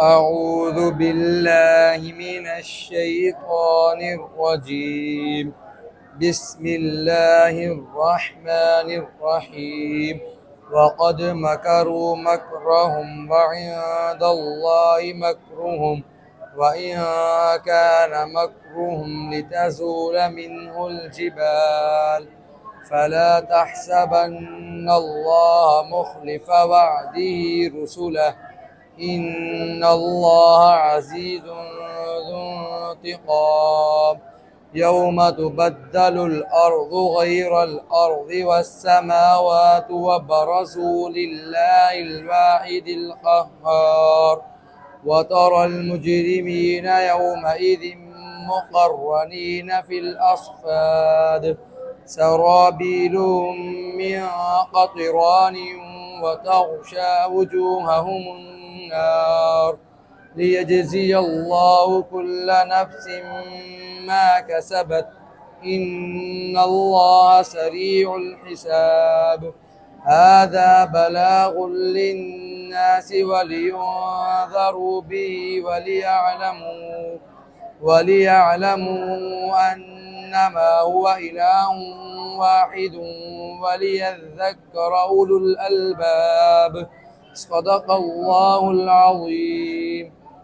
أعوذ بالله من الشيطان الرجيم. بسم الله الرحمن الرحيم. وقد مكروا مكرهم وعند الله مكرهم وإن كان مكرهم لتزول منه الجبال فلا تحسبن الله مخلف وعده رسله إن الله عزيز ذو انتقام. يوم تبدل الأرض غير الأرض والسماوات وبرزوا لله الواحد القهار وترى المجرمين يومئذ مقرنين في الأصفاد سرابيلهم من قطران وتغشى وجوههم النار ليجزي الله كل نفس ما كسبت إن الله سريع الحساب. هذا بلاغ للناس ولينذروا به وليعلموا أنما هو إله واحد وليذكر أولو الألباب. صدق الله العظيم.